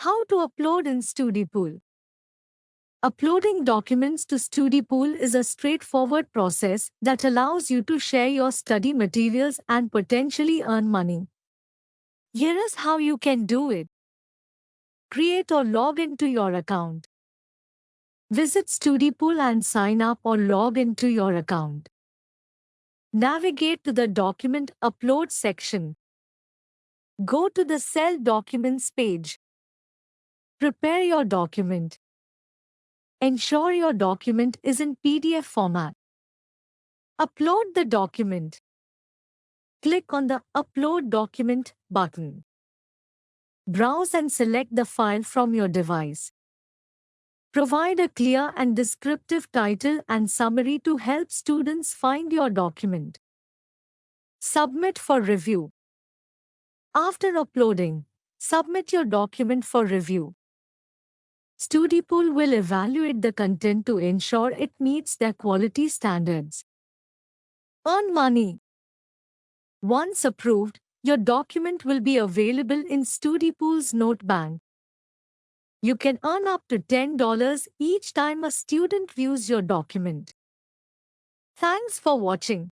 How to upload in Studypool. Uploading documents to Studypool is a straightforward process that allows you to share your study materials and potentially earn money. Here is how you can do it. Create or log into your account. Visit Studypool and sign up or log into your account. Navigate to the Document Upload section. Go to the Sell Documents page. Prepare your document. Ensure your document is in PDF format. Upload the document. Click on the Upload Document button. Browse and select the file from your device. Provide a clear and descriptive title and summary to help students find your document. Submit for review. After uploading, submit your document for review. Studypool will evaluate the content to ensure it meets their quality standards. Earn money. Once approved, your document will be available in Studypool's note bank. You can earn up to $10 each time a student views your document. Thanks for watching.